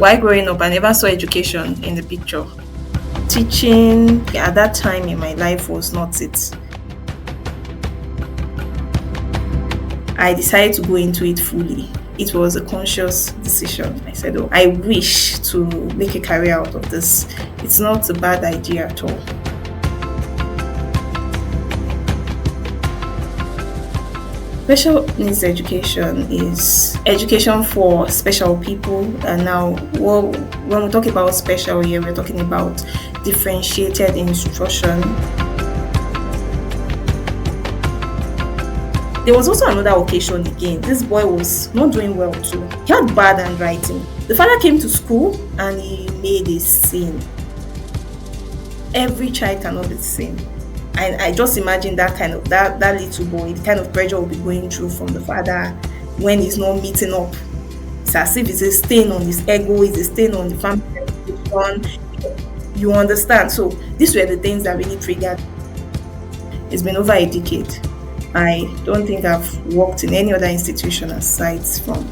while growing up, I never saw education in the picture. Teaching at that time in my life was not it. I decided to go into it fully. It was a conscious decision. I said, I wish to make a career out of this. It's not a bad idea at all. Special needs education is education for special people. And now, when we talk about special here, we're talking about differentiated instruction. There was also another occasion again. This boy was not doing well too. He had bad handwriting. The father came to school and he made a scene. Every child cannot be the same. And I just imagine that kind of that little boy, the kind of pressure will be going through from the father when he's not meeting up. It's as if it's a stain on his ego, it's a stain on the family reputation. You understand? So these were the things that really triggered. It's been over a decade. I don't think I've worked in any other institution aside from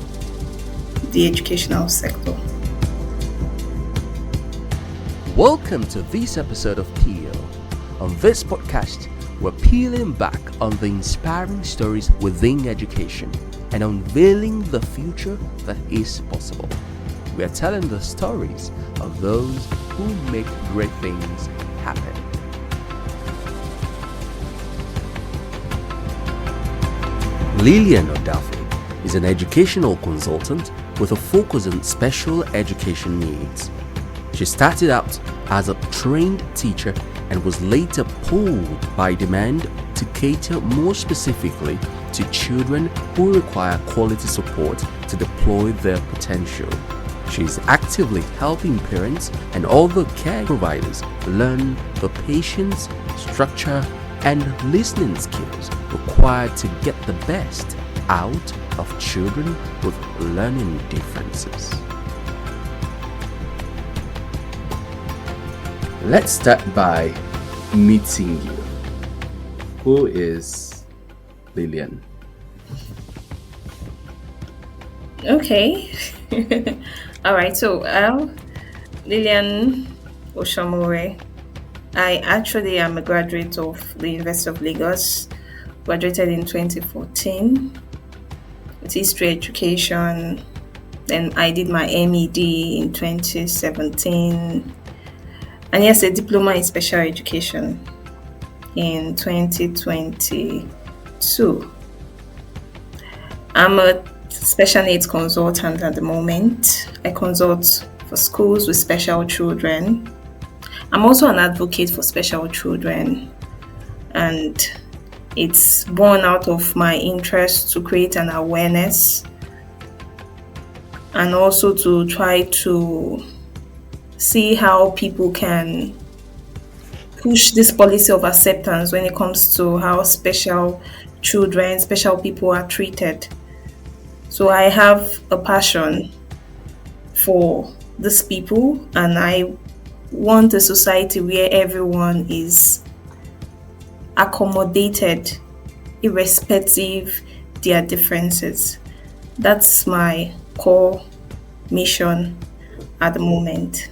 the educational sector. Welcome to this episode of Peel. On this podcast, we're peeling back on the inspiring stories within education and unveiling the future that is possible. We are telling the stories of those who make great things happen. Lilian Odafe is an educational consultant with a focus on special education needs. She started out as a trained teacher and was later pulled by demand to cater more specifically to children who require quality support to deploy their potential. She is actively helping parents and other care providers learn the patience, structure, and listening skills required to get the best out of children with learning differences. Let's start by meeting you. Who is Lilian? Okay. All right. So, Lilian Oshamore. I actually am a graduate of the University of Lagos. Graduated in 2014 with history education. Then I did my MED in 2017. And yes, a diploma in special education in 2022. I'm a special needs consultant at the moment. I consult for schools with special children. I'm also an advocate for special children, and it's born out of my interest to create an awareness and also to try to see how people can push this policy of acceptance when it comes to how special children, special people are treated. So I have a passion for these people, and I want a society where everyone is accommodated irrespective their differences. That's my core mission at the moment.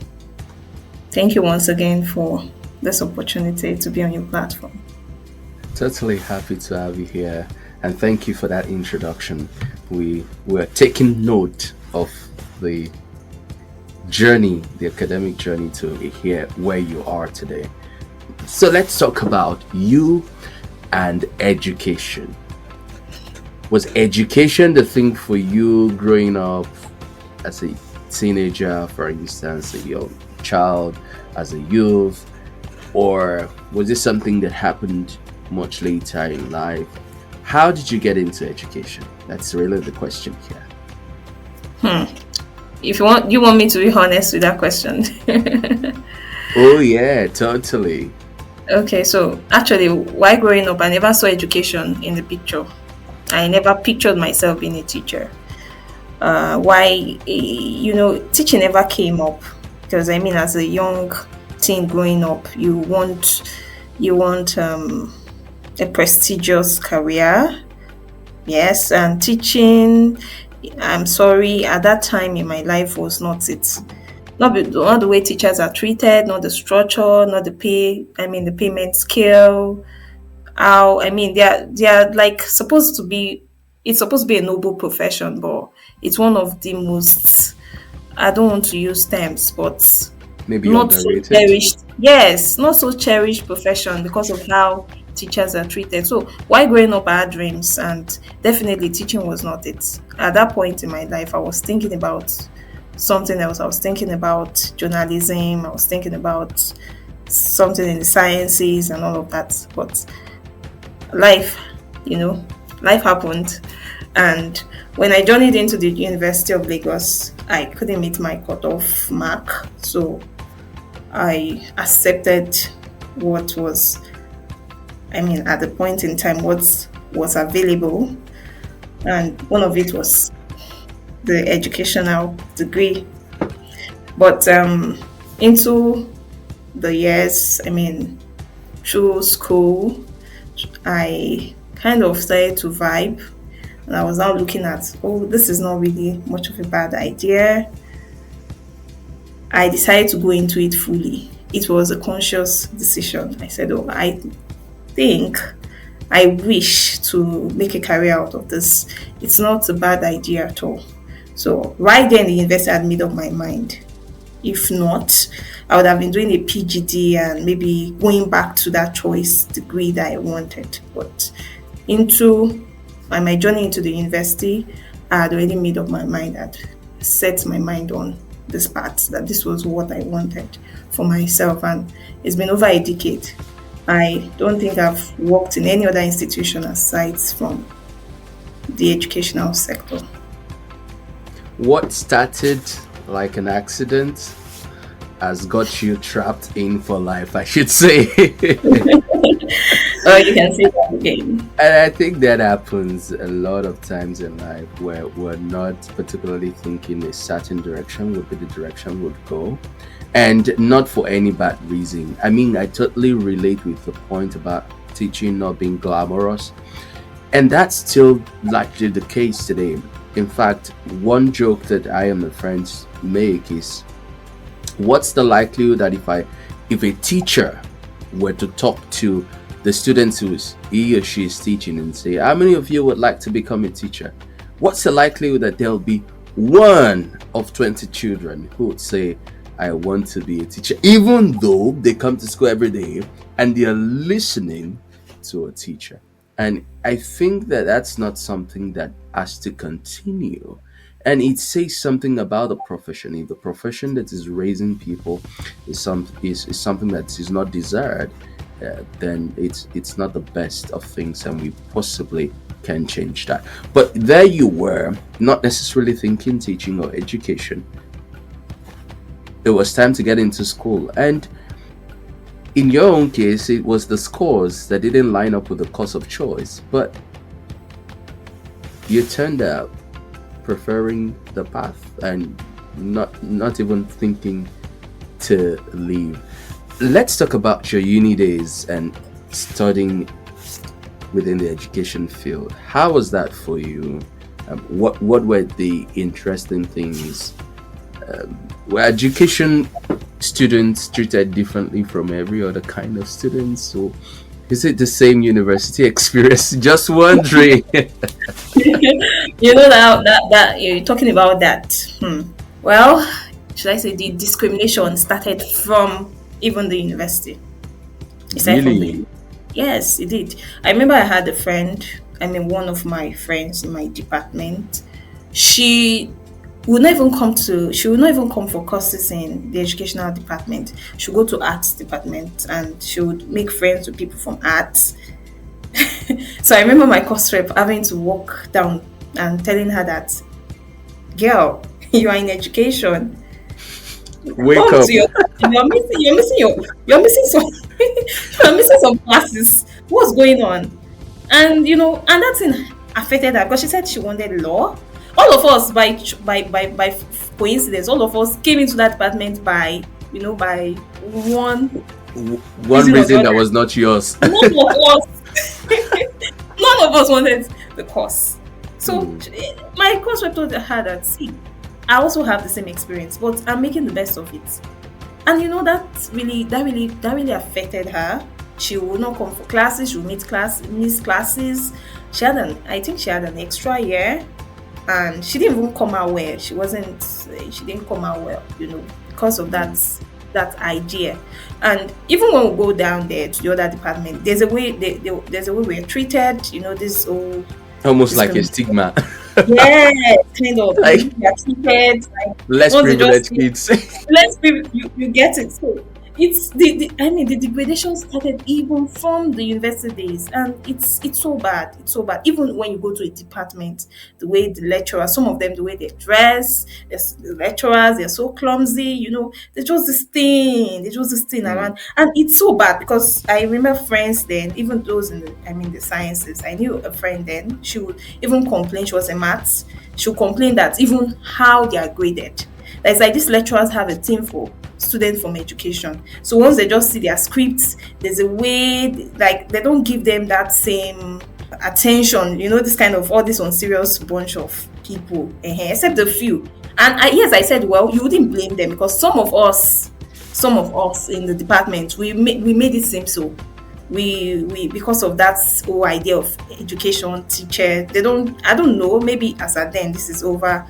Thank you once again for this opportunity to be on your platform. Totally happy to have you here, and thank you for that introduction. We were taking note of the journey, the academic journey to here where you are today. So let's talk about you and education. Was education the thing for you growing up as a teenager, for instance, a young child, as a youth, or was this something that happened much later in life? How did you get into education? That's really the question here. If you want me to be honest with that question. Oh yeah, totally. Okay, so actually, while growing up, I never saw education in the picture. I never pictured myself being a teacher. Teaching never came up, because I mean, as a young teen growing up, you want a prestigious career. Yes, and teaching I'm sorry, at that time in my life was not it. Not the way teachers are treated, not the structure, not the pay. I mean, the payment scale. How I mean, they are like supposed to be. It's supposed to be a noble profession, but it's one of the most. I don't want to use terms, but Maybe not so underrated. cherished. Yes, not so cherished profession because of how teachers are treated. So while growing up, I had dreams, and definitely teaching was not it. At that point in my life, I was thinking about something else. I was thinking about journalism. I was thinking about something in the sciences and all of that. But life, you know, life happened. And when I journeyed into the University of Lagos, I couldn't meet my cutoff mark. So I accepted what was, I mean, at the point in time, what was available. And one of it was the educational degree. But into the years, I mean, through school, I kind of started to vibe. And I was now looking at, oh, this is not really much of a bad idea. I decided to go into it fully. It was a conscious decision. I said, oh, think, I wish to make a career out of this. It's not a bad idea at all. So right then, the university had made up my mind. If not, I would have been doing a PGD and maybe going back to that choice degree that I wanted. But into my journey into the university, I had already made up my mind. I'd set my mind on this path, that this was what I wanted for myself. And it's been over a decade. I don't think I've worked in any other institution aside from the educational sector. What started like an accident has got you trapped in for life, I should say. Oh, you can say that again. And I think that happens a lot of times in life where we're not particularly thinking a certain direction would be the direction would go. And not for any bad reason. I mean, I totally relate with the point about teaching not being glamorous. And that's still largely the case today. In fact, one joke that I and my friends make is, what's the likelihood that if a teacher were to talk to the students who he or she is teaching and say, how many of you would like to become a teacher? What's the likelihood that there'll be one of 20 children who would say, I want to be a teacher, even though they come to school every day and they are listening to a teacher? And I think that that's not something that has to continue. And it says something about the profession. If the profession that is raising people is something that is not desired, then it's not the best of things, and we possibly can change that. But there you were, not necessarily thinking teaching or education. It was time to get into school, and in your own case, it was the scores that didn't line up with the course of choice, but you turned out preferring the path and not even thinking to leave. Let's talk about your uni days and studying within the education field. How was that for you? What were the interesting things? Were education students treated differently from every other kind of students? So is it the same university experience? Just wondering. You know that you're talking about that. Well, should I say the discrimination started from even the university? It started from Really? the Yes, it did. I remember I had a friend. I mean, one of my friends in my department. She she would not even come for courses in the educational department. She would go to arts department and she would make friends with people from arts. So I remember my course rep having to walk down and telling her that, girl, you are in education. Wake Come up. to your you're missing some you're missing some classes. What's going on? And and that thing affected her because she said she wanted law. All of us, by coincidence, all of us came into that department by one One reason or the reason that other. was not yours. None of us, none of us wanted the course. So Mm, my course rep told her that, see, I also have the same experience, but I'm making the best of it. And that really affected her. She would not come for classes. She would miss classes. I think she had an extra year, and she didn't even come out well. She didn't come out well, because of mm, that idea. And even when we go down there to the other department, there's a way we're treated. This whole almost like a discrimination. stigma. Yeah, kind of the way Like we are treated. Like less once they just privileged kids. let's be you get it. So it's the degradation started even from the university days, and it's so bad. It's so bad. Even when you go to a department, the way the lecturers, some of them, the way they dress, the lecturers, they're so clumsy. There's just this thing Mm, around, and it's so bad because I remember friends then, even those in the sciences. I knew a friend then. She would even complain. She was in maths. She would complain that even how they are graded. It's like these lecturers have a team for students from education. So once they just see their scripts, there's a way, like, they don't give them that same attention, this kind of all this unserious bunch of people, except a few. And yes, I said, well, you wouldn't blame them because some of us in the department, we made it seem so. We because of that whole idea of education teacher, I don't know, maybe as at then, this is over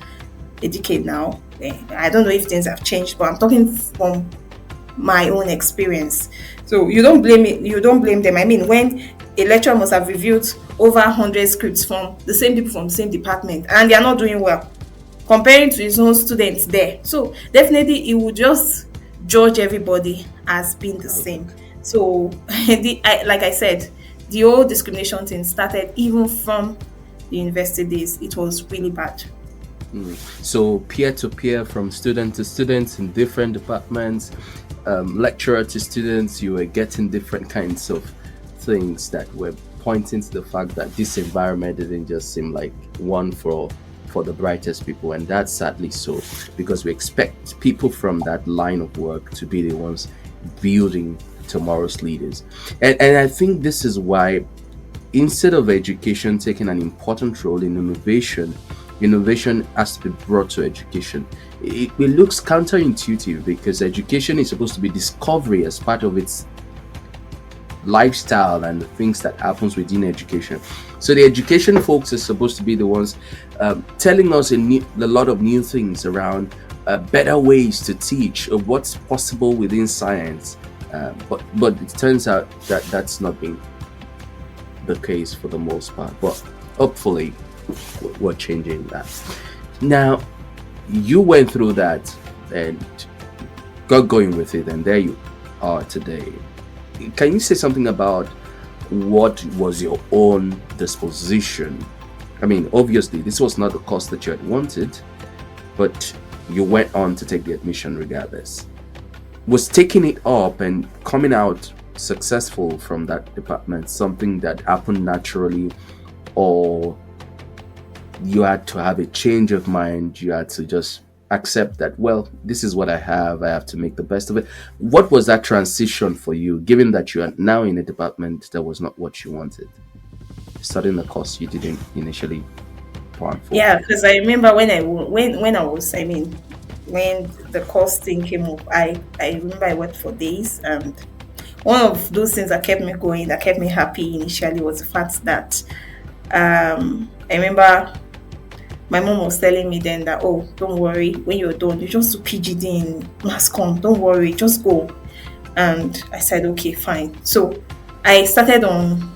a decade now. I don't know if things have changed, but I'm talking from my own experience. So you don't blame it. You don't blame them. I mean, when a lecturer must have reviewed over 100 scripts from the same people from the same department, and they are not doing well, comparing to his own students there. So definitely, he would just judge everybody as being the same. So, like I said, the old discrimination thing started even from the university days. It was really bad. mm. So peer to peer, from student to students in different departments, lecturer to students, you were getting different kinds of things that were pointing to the fact that this environment didn't just seem like one for the brightest people, and that's sadly so, because we expect people from that line of work to be the ones building tomorrow's leaders. And I think this is why, instead of education taking an important role in innovation has to be brought to education. It looks counterintuitive because education is supposed to be discovery as part of its lifestyle and the things that happens within education. So the education folks are supposed to be the ones telling us a lot of new things around better ways to teach, or what's possible within science. But it turns out that that's not been the case for the most part. But hopefully, we're changing that. Now, you went through that and got going with it, and there you are today. Can you say something about what was your own disposition? I mean, obviously, this was not the course that you had wanted, but you went on to take the admission regardless. Was taking it up and coming out successful from that department something that happened naturally, or you had to have a change of mind? You had to just accept that, well, this is what I have to make the best of it. What was that transition for you, given that you are now in a department that was not what you wanted, studying a course you didn't initially plan for? Yeah, because I remember when the course thing came up, I remember I worked for days, and one of those things that kept me going, that kept me happy initially, was the fact that I remember my mom was telling me then that, oh, don't worry, when you're done, you just do PGD in mass comm, don't worry, just go. And I said, okay, fine. So I started on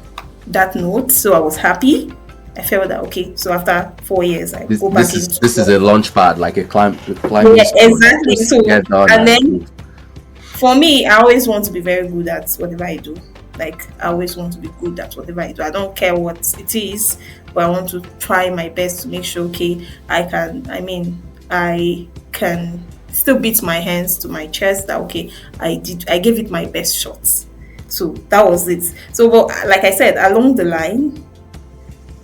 that note, so I was happy. I felt that, okay, so after 4 years, I go back into This is a launch pad, like a climbing yeah, school. exactly. Just So, get done and and then for me, I always want to be very good at whatever I do. Like, I always want to be good at whatever I do. I don't care what it is, but I want to try my best to make sure, okay, I can still beat my hands to my chest that, okay, I gave it my best shots. So that was it. So, but like I said, along the line,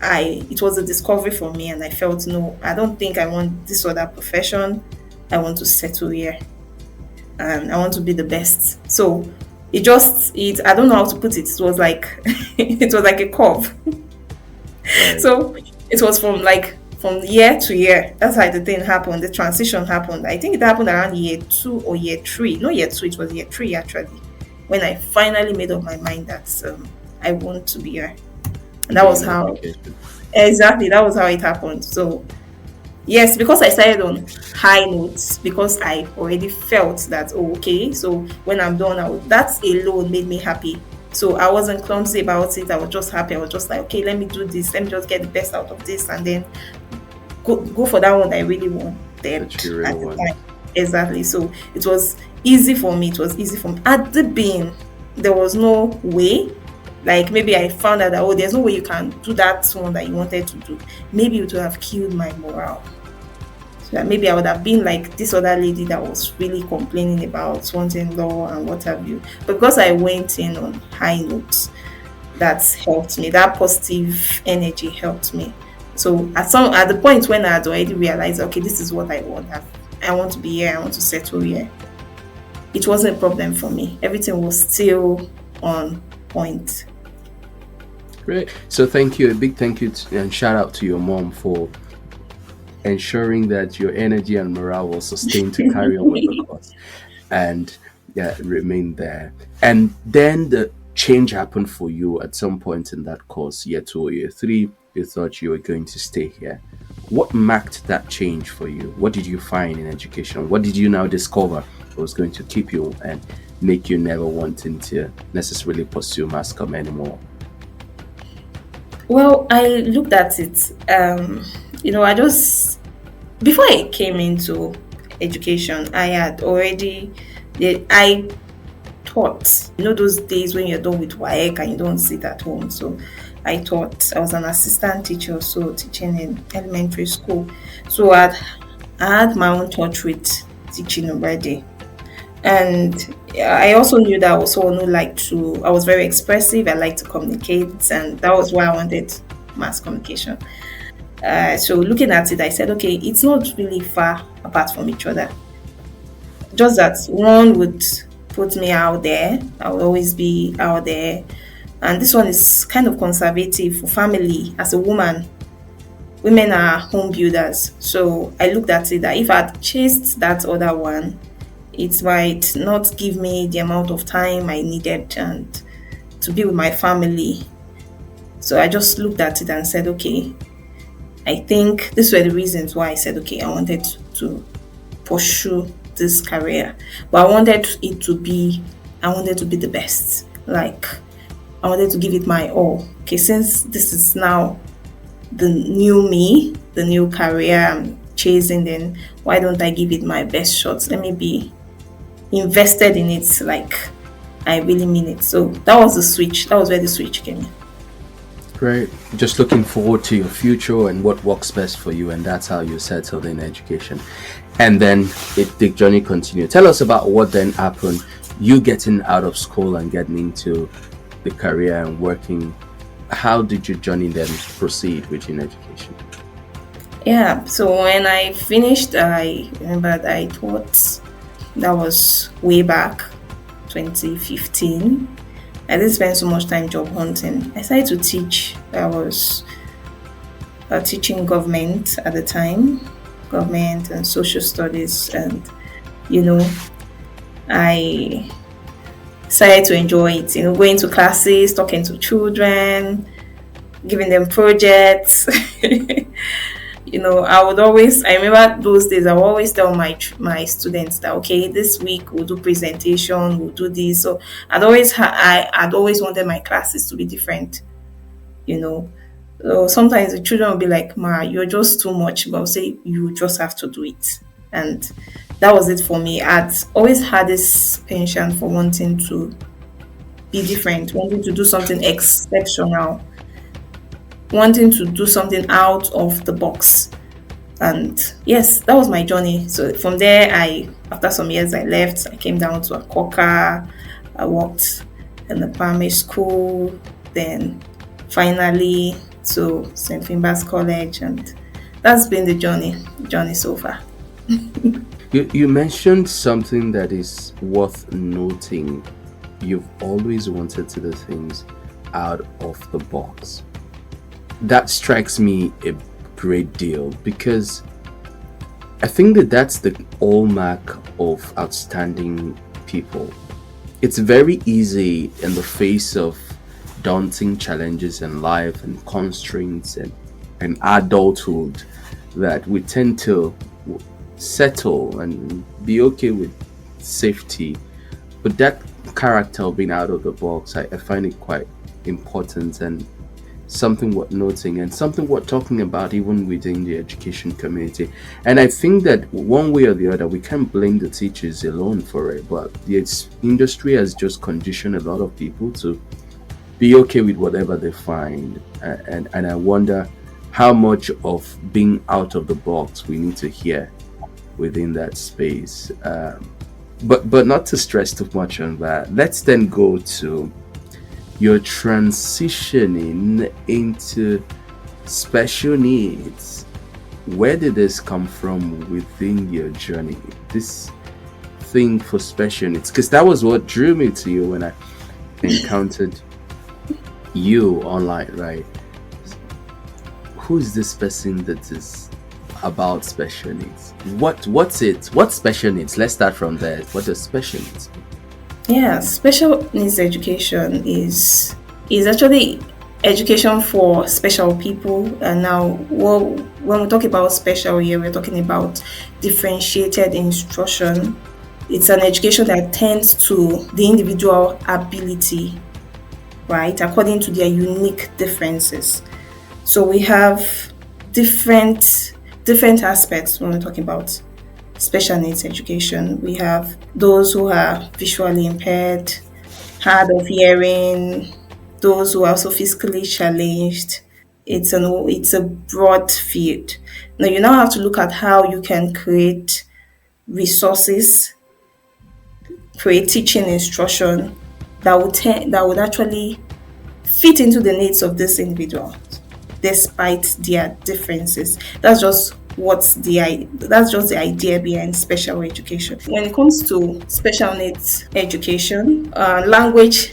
it was a discovery for me, and I felt, no, I don't think I want this other profession. I want to settle here, and I want to be the best. So I don't know how to put it. It was like it was like a curve. right. So It was from year to year. That's how the thing happened. The transition happened. I think it happened around year 2 or year 3. No, year 2. It was year 3 actually, when I finally made up my mind that I want to be here. And that Be was in how education. exactly that was how it happened. So yes, because I started on high notes, because I already felt that, oh, okay, so when I'm done, that alone made me happy. So I wasn't clumsy about it. I was just happy. I was just like, okay, let me do this. Let me just get the best out of this, and then go for that one that I really wanted That you really at the want. time. Exactly. So it was easy for me. It was easy for me. At the beginning, there was no way. Like maybe I found out that, oh, there's no way you can do that one that you wanted to do. Maybe it would have killed my morale. So that maybe I would have been like this other lady that was really complaining about wanting law and what have you. But because I went in on high notes, that helped me. That positive energy helped me. So at the point when I had already realized, okay, this is what I want. I want to be here. I want to settle here. It wasn't a problem for me. Everything was still on point. Great. So thank you. A big thank you and shout out to your mom for ensuring that your energy and morale was sustained to carry on with the course and yeah, remain there. And then the change happened for you at some point in that course, year 2 or year 3. You thought you were going to stay here. What marked that change for you? What did you find in education? What did you now discover was going to keep you and make you never wanting to necessarily pursue mass comm anymore? Well, I looked at it. I just before I came into education, I had already I taught. Those days when you're done with WAEC and you don't sit at home. So I taught. I was an assistant teacher, so teaching in elementary school. So I had my own touch with teaching already. And I also knew that I was someone who I was very expressive. I like to communicate, and that was why I wanted mass communication. So looking at it, I said, okay, it's not really far apart from each other. Just that one would put me out there. I will always be out there. And this one is kind of conservative for family. As a woman, women are home builders. So I looked at it that if I'd chased that other one, it might not give me the amount of time I needed and to be with my family. So I just looked at it and said, okay, I think these were the reasons why I said, okay, I wanted to pursue this career. But I wanted to be the best. Like, I wanted to give it my all. Okay, since this is now the new me, the new career I'm chasing, then why don't I give it my best shot? Let me be invested in it like I really mean it. So that was the switch. That was where the switch came in. Great. Just looking forward to your future and what works best for you, and that's how you settled in education. And then the journey continued. Tell us about what then happened. You getting out of school and getting into the career and working. How did your journey then proceed within education? Yeah. So when I finished, I remember that I taught. That was way back 2015. I didn't spend so much time job hunting. I started to teach. I was teaching government at the time, government and social studies, and you know, I started to enjoy it. Going to classes, talking to children, giving them projects. I remember those days. I would always tell my students that, okay, this week we'll do presentation, we'll do this. So I'd always wanted my classes to be different. You know, so sometimes the children will be like, "Ma, you're just too much," but I'll say, "You just have to do it." And that was it for me. I'd always had this penchant for wanting to be different, wanting to do something exceptional, wanting to do something out of the box. And yes, that was my journey. So from there, after some years, I left. I came down to Akoka. I worked in the primary school, then finally to St. Finbar's College, and that's been the journey so far. You mentioned something that is worth noting. You've always wanted to do things out of the box. That strikes me a great deal because I think that that's the hallmark of outstanding people. It's very easy in the face of daunting challenges in life and constraints and adulthood that we tend to settle and be okay with safety. But that character of being out of the box, I find it quite important and something worth noting and something worth talking about even within the education community. And I think that one way or the other, we can't blame the teachers alone for it, but the industry has just conditioned a lot of people to be okay with whatever they find. And I wonder how much of being out of the box we need to hear within that space. But not to stress too much on that. Let's then go to your transitioning into special needs. Where did this come from within your journey? This thing for special needs, because that was what drew me to you when I encountered you online, right? Who is this person that is about special needs? What's it? What's special needs? Let's start from there. What are special needs? Yeah, special needs education is actually education for special people. And now, well, when we talk about special here, we're talking about differentiated instruction. It's an education that tends to the individual ability, right, according to their unique differences. So we have different aspects when we're talking about special needs education. We have those who are visually impaired, hard of hearing, those who are also physically challenged. It's a broad field. Now you now have to look at how you can create resources, create teaching instruction that would actually fit into the needs of this individual despite their differences. That's just the idea behind special education. When it comes to special needs education, language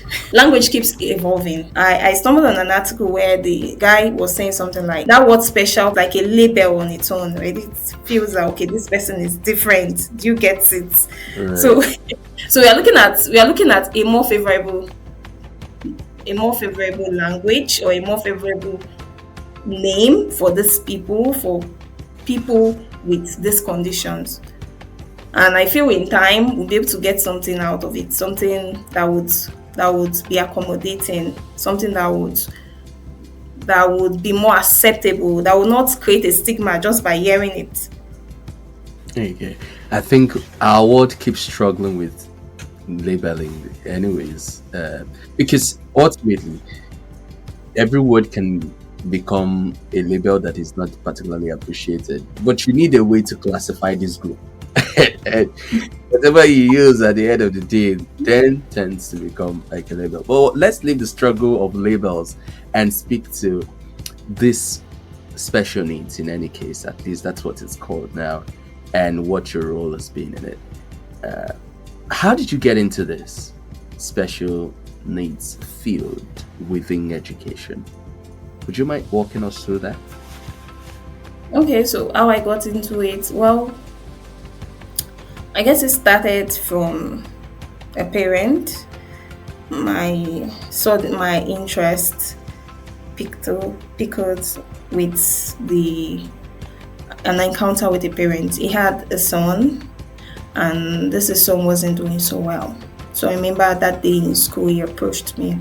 keeps evolving. I stumbled on an article where the guy was saying something like that word special like a label on its own, right? It feels like, okay, this person is different. Do you get it? Right. So so we are looking at a more favorable language or a more favorable name for these people, for people with these conditions. And I feel in time we'll be able to get something out of it, something that would be accommodating, something that would be more acceptable, that will not create a stigma just by hearing it. Okay. I think our world keeps struggling with labeling, anyways, because ultimately every word can become a label that is not particularly appreciated. But you need a way to classify this group. And whatever you use at the end of the day then tends to become like a label. But let's leave the struggle of labels and speak to this special needs in any case. At least that's what it's called now, and what your role has been in it. Uh, how did you get into this special needs field within education? Would you mind walking us through that? Okay, so how I got into it? Well, I guess it started from a parent. My saw that my interest picked with the an encounter with a parent. He had a son, and this his son wasn't doing so well. So I remember that day in school he approached me.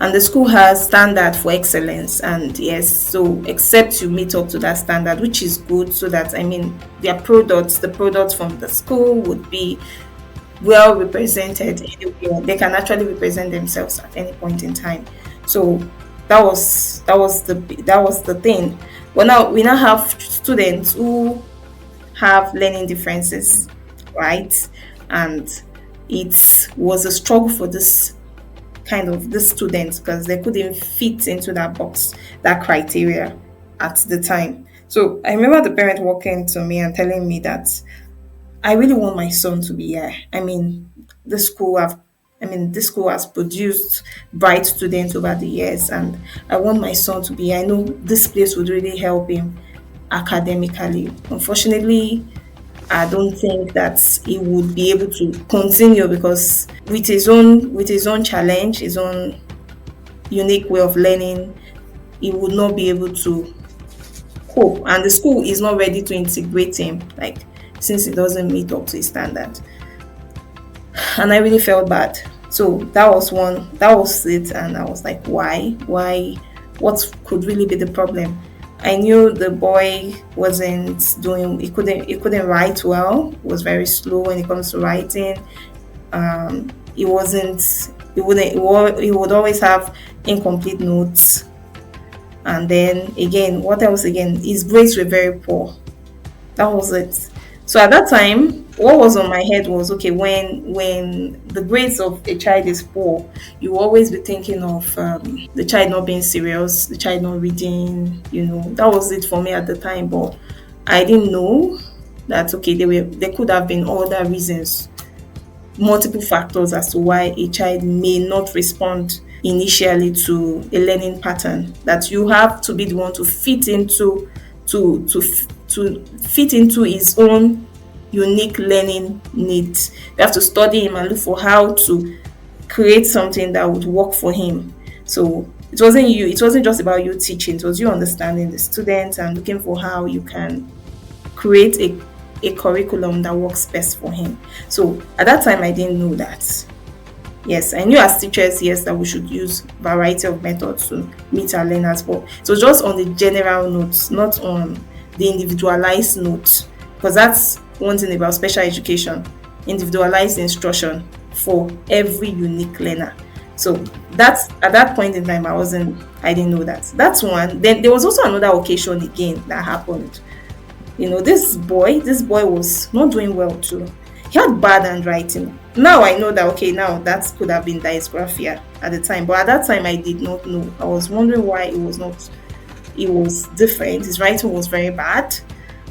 And the school has standard for excellence, and yes, so except you meet up to that standard, which is good, so that the products from the school would be well represented anywhere. They can actually represent themselves at any point in time. So that was the thing. But now we now have students who have learning differences, right? And it was a struggle for this students because they couldn't fit into that box, that criteria at the time. So I remember the parent walking to me and telling me that I really want my son to be here. I mean, the school have I mean, this school has produced bright students over the years, and I want my son to be. I know this place would really help him academically. Unfortunately, I don't think that he would be able to continue because with his own challenge, his own unique way of learning, he would not be able to cope, and the school is not ready to integrate him. Like since he doesn't meet up to his standard, and I really felt bad. So that was it, and I was like, why, what could really be the problem? I knew the boy wasn't doing, he couldn't write well, was very slow when it comes to writing. He wasn't, he would always have incomplete notes. And then again, what else again? His grades were very poor. That was it. So at that time, what was on my head was, okay, when the grades of a child is poor, you will always be thinking of the child not being serious, the child not reading. That was it for me at the time. But I didn't know that, okay, there could have been other reasons, multiple factors as to why a child may not respond initially to a learning pattern that you have to be the one to fit into, to fit into his own unique learning needs. You have to study him and look for how to create something that would work for him. So it wasn't just about you teaching, it was you understanding the student and looking for how you can create a curriculum that works best for him. So at that time, I didn't know that. Yes, I knew as teachers, yes, that we should use variety of methods to meet our learners, but it was just on the general notes, not on the individualized notes, because that's one thing about special education, individualized instruction for every unique learner. So that's at that point in time, I didn't know that. That's one. Then there was also another occasion again that happened. This boy was not doing well too. He had bad handwriting. Now I know that, okay, now that could have been dysgraphia at the time, but at that time I did not know. I was wondering why it was different. His writing was very bad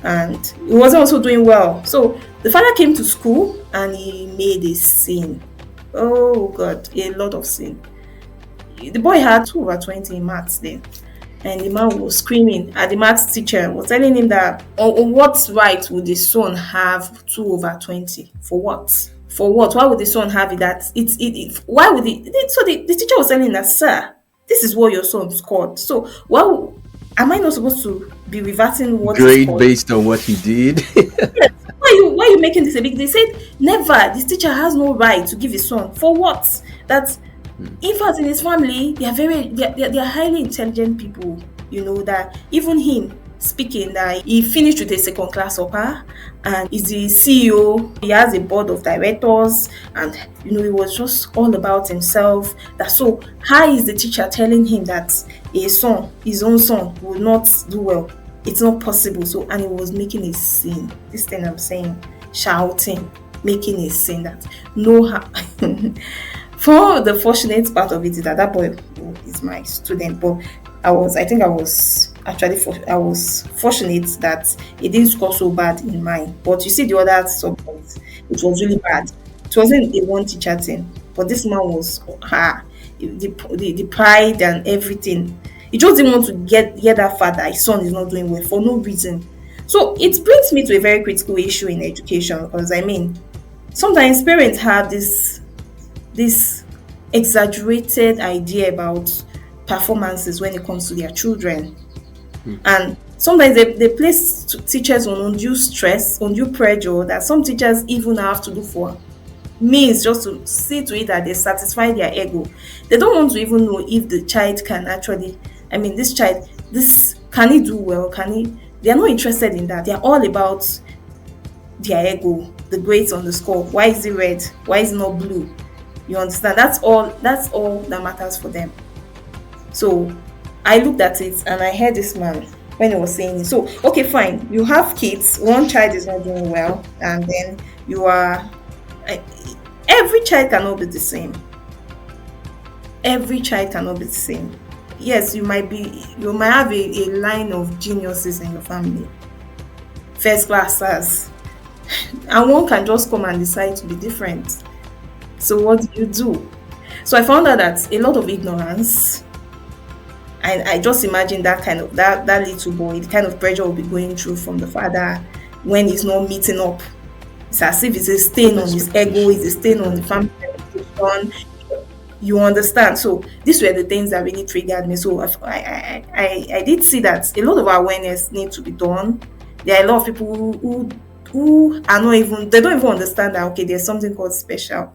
and he wasn't also doing well. So the father came to school and he made a scene. Oh God, a lot of sin. The boy had 2/20 in maths then. And the man was screaming at the maths teacher, was telling him that, on what right would the son have 2/20? For what? For what? Why would the son have it? Why would so the teacher was telling him that, sir, this is what your son scored. So am I not supposed to be reverting what he Grade scored? based on what he did. Yes. Why are you making this a big deal? They said never. This teacher has no right to give his son. For what? That in fact in his family they are highly intelligent people. That even him speaking, that he finished with a second class upper and is the CEO. He has a board of directors, and he was just all about himself. That so how is the teacher telling him that his own son will not do well? It's not possible. So, and he was making a scene. This thing I'm saying, shouting, making a scene that no how. For the fortunate part of it is that boy is my student, but I was fortunate that it didn't score so bad in mine. But you see the other subjects, it was really bad. It wasn't a one teacher thing, but this man was the pride and everything. He just didn't want to hear that father, his son is not doing well for no reason. So it brings me to a very critical issue in education, because sometimes parents have this exaggerated idea about performances when it comes to their children. And sometimes they place teachers on undue stress, undue pressure, that some teachers even have to do for means just to see to it that they satisfy their ego. They don't want to even know if the child can actually, can he do well? They are not interested in that. They are all about their ego, the grades on the score. Why is it red? Why is it not blue? You understand? That's all that matters for them. So I looked at it and I heard this man when he was saying it. So, okay, fine. You have kids, one child is not doing well, and then every child cannot be the same. Every child cannot be the same. Yes, you might have a line of geniuses in your family, first classers, and one can just come and decide to be different. So what do you do? So I found out that a lot of ignorance, and I just imagine that kind of that little boy, the kind of pressure will be going through from the father when he's not meeting up. It's as if it's a stain With on his ego, it's a expectations, stain on the definitely. family reputation. You understand? So these were the things that really triggered me. So I did see that a lot of awareness needs to be done. There are a lot of people who are not even, they don't even understand that okay, there's something called special,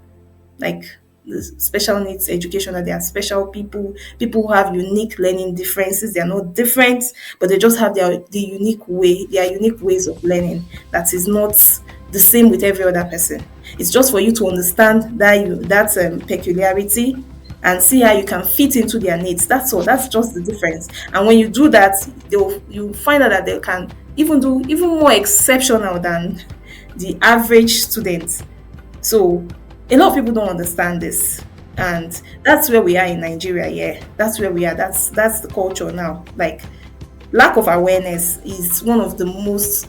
like the special needs education, that they are special people who have unique learning differences. They are not different, but they just have the unique way, their unique ways of learning that is not the same with every other person. It's just for you to understand that peculiarity and see how you can fit into their needs. That's all. That's just the difference. And when you do that, you find out that they can even do even more exceptional than the average student. So a lot of people don't understand this. And that's where we are in Nigeria, yeah. That's where we are. That's the culture now. Like lack of awareness is one of the most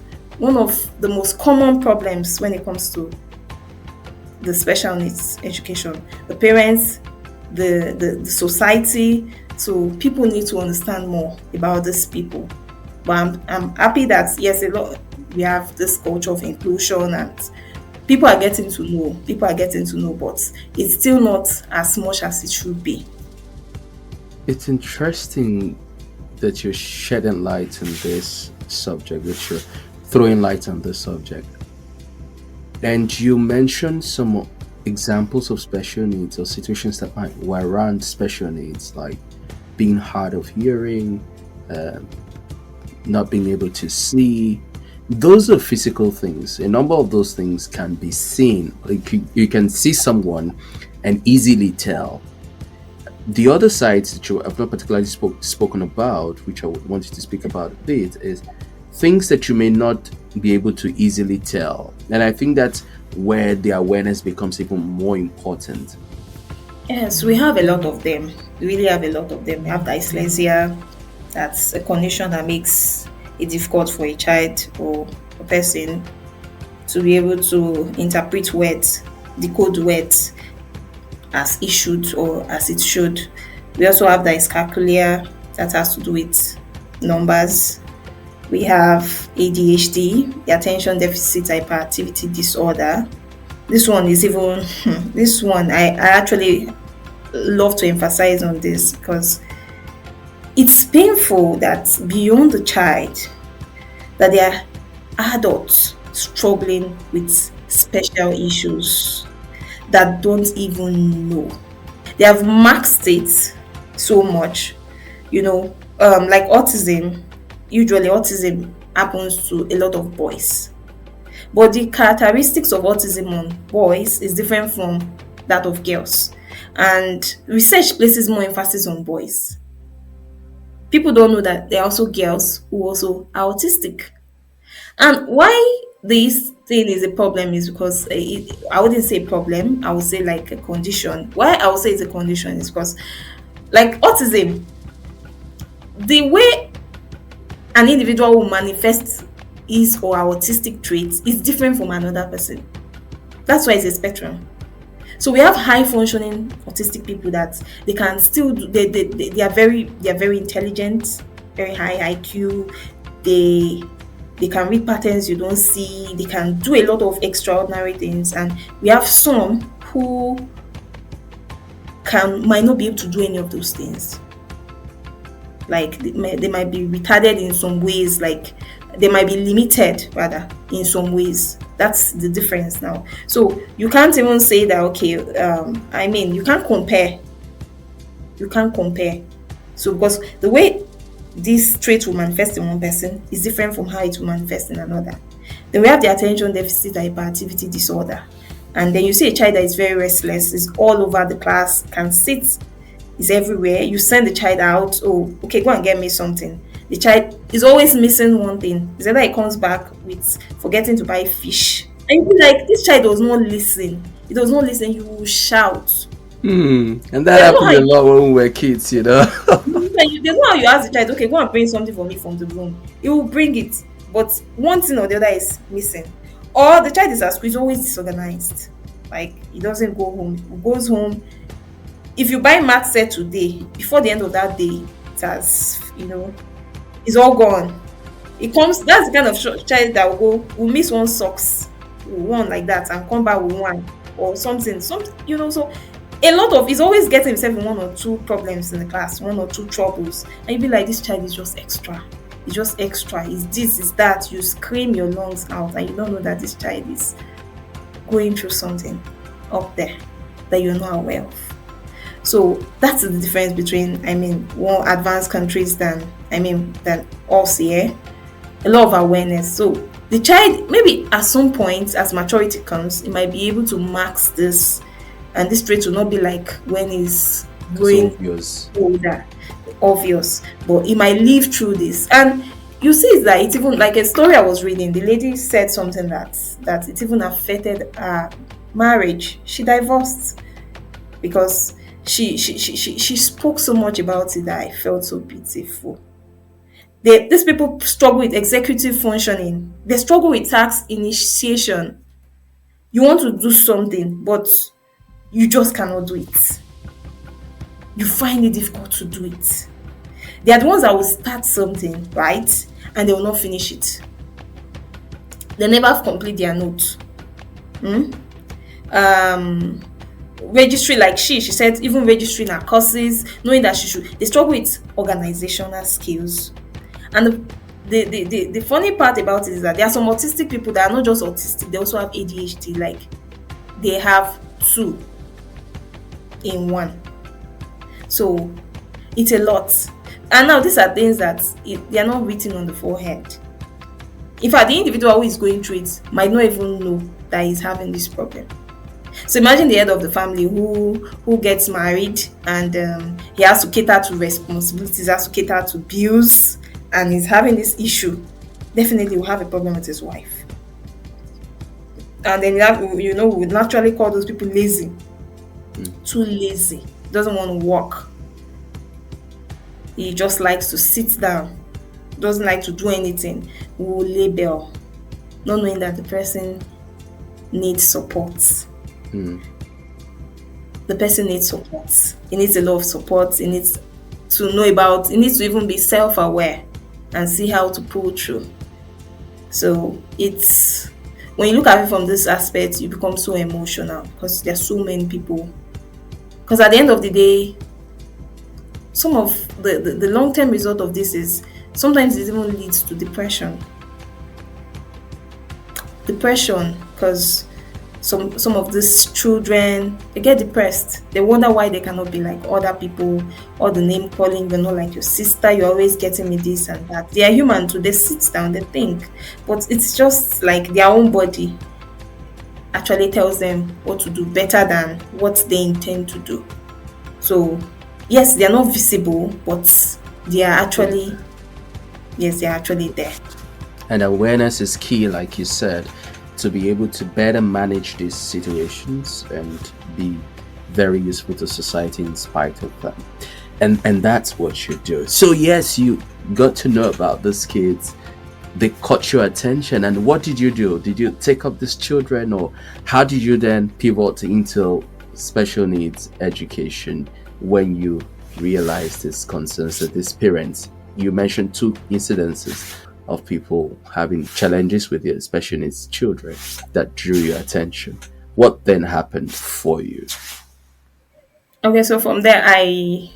common problems when it comes to the special needs education. The parents, the society. So people need to understand more about these people. But I'm happy that yes, a lot we have this culture of inclusion and people are getting to know, but it's still not as much as it should be. It's interesting that you're shedding light on this subject, that you're throwing light on this subject. And you mentioned some examples of special needs or situations that might warrant special needs, like being hard of hearing, um, not being able to see. Those are physical things. A number of those things can be seen. Like you can see someone and easily tell. The other sides that you have not particularly spoken about, which I would want you to speak about a bit, is things that you may not be able to easily tell. And I think that's where the awareness becomes even more important. Yes, we have a lot of them. We really have a lot of them. We have dyslexia. That's a condition that makes it difficult for a child or a person to be able to interpret words, decode words as it should or as it should. We also have dyscalculia that has to do with numbers. We have ADHD, the attention deficit hyperactivity disorder. This one is even this one I actually love to emphasize on this because it's painful that beyond the child that there are adults struggling with special issues that don't even know. They have maxed it so much, like autism. Usually, autism happens to a lot of boys, but the characteristics of autism on boys is different from that of girls. And research places more emphasis on boys. People don't know that there are also girls who also are autistic. And why this thing is a problem is because I wouldn't say problem, I would say like a condition. Why I would say it's a condition is because, like autism, the way an individual will manifest his or her autistic traits is different from another person. That's why it's a spectrum. So we have high functioning autistic people that they can still do, they are very intelligent, very high IQ. They can read patterns you don't see. They can do a lot of extraordinary things, and we have some who can might not be able to do any of those things. Like they might be retarded in some ways, like they might be limited rather in some ways. That's the difference now. So you can't even say that okay, I mean you can't compare. So because the way this trait will manifest in one person is different from how it will manifest in another. Then we have the attention deficit hyperactivity disorder. And then you see a child that is very restless, is all over the class, can sit, is everywhere. You send the child out, oh, okay, go and get me something. The child is always missing one thing. It's either he comes back with forgetting to buy fish. And you be like, this child does not listen. He does not listen, you will shout. And that There's no how happened a you lot when we were kids. there's no how you ask the child, okay, go and bring something for me from the room. He will bring it, but one thing or the other is missing. Or the child is at school, is always disorganized. Like he doesn't go home. He goes home. If you buy math set today, before the end of that day, it has, it's all gone. It comes. That's the kind of child that will miss one socks, one like that, and come back with one or something. Something, So a lot of he's always getting himself in one or two problems in the class, one or two troubles, and you be like, this child is just extra. It's just extra. It's this, it's that. You scream your lungs out, and you don't know that this child is going through something up there that you're not aware of. So that's the difference between, more advanced countries than us here. A lot of awareness. So the child, maybe at some point, as maturity comes, it might be able to max this, and this trait will not be like when he's growing older, obvious. But he might live through this, and you see, it's that it's even like a story I was reading. The lady said something that it even affected her marriage. She divorced because she spoke so much about it that I felt so pitiful. These people struggle with executive functioning. They struggle with task initiation. You want to do something, but you just cannot do it. You find it difficult to do it. They are the ones that will start something, right? And they will not finish it. They never complete their note. Registry, like she said, even registering her courses, knowing that they struggle with organizational skills. And the funny part about it is that there are some autistic people that are not just autistic, they also have ADHD. Like they have two in one. So it's a lot. And now these are things that they are not written on the forehead. In fact, the individual who is going through it might not even know that he's having this problem. So imagine the head of the family who gets married, and he has to cater to responsibilities, has to cater to bills, and he's having this issue. Definitely will have a problem with his wife. And then we would naturally call those people lazy. Too lazy. Doesn't want to work. He just likes to sit down. Doesn't like to do anything. We will label, not knowing that the person needs support. The person needs support. He needs a lot of support. He needs to know about, he needs to even be self-aware and see how to pull through. So it's, when you look at it from this aspect, you become so emotional because there's so many people. Because at the end of the day, some of the long-term result of this is sometimes it even leads to depression. Because some of these children, they get depressed. They wonder why they cannot be like other people, or the name calling, they're not like your sister, you're always getting me this and that. They are human too, they sit down, they think. But it's just like their own body actually tells them what to do better than what they intend to do. So yes, they are not visible, but they are actually, yes, they are actually there. And awareness is key, like you said, to be able to better manage these situations and be very useful to society in spite of them. And that's what you do. So yes, you got to know about these kids. They caught your attention. And what did you do? Did you take up these children, or how did you then pivot into special needs education when you realized these concerns that these parents? You mentioned 2 incidences of people having challenges with their special needs children that drew your attention. What then happened for you? Okay, so from there, I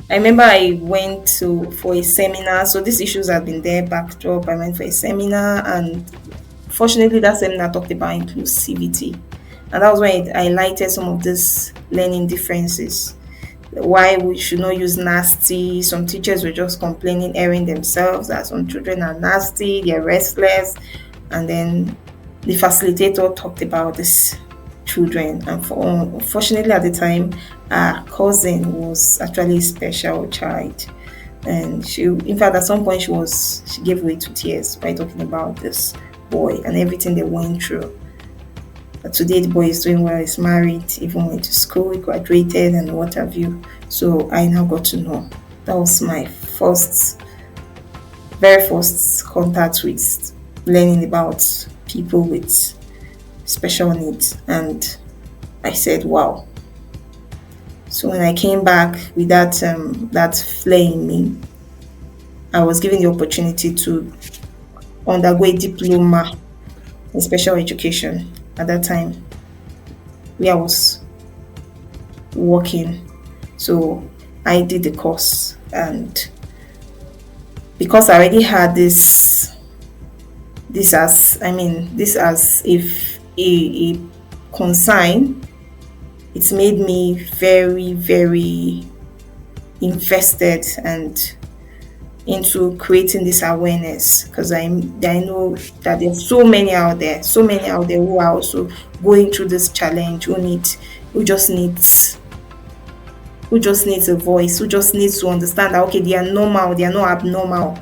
remember I went for a seminar. So these issues have been there backed up. I went for a seminar, and fortunately that seminar talked about inclusivity, and that was when it highlighted some of these learning differences. Why we should not use nasty. Some teachers were just complaining, airing themselves, that some children are nasty, they're restless. And then the facilitator talked about these children. And unfortunately at the time, our cousin was actually a special child. And she, in fact, at some point she gave way to tears by talking about this boy and everything they went through. But today the boy is doing well, he's married, even went to school, he graduated and what have you. So I now got to know. That was my very first contact with learning about people with special needs. And I said, wow. So when I came back with that flare in me, I was given the opportunity to undergo a diploma in special education at that time where I was working. So I did the course, and because I already had this as if a consign, it's made me very, very invested and into creating this awareness, because I know that there's so many out there who are also going through this challenge, who just needs a voice, who just needs to understand that okay, they are normal, they are not abnormal,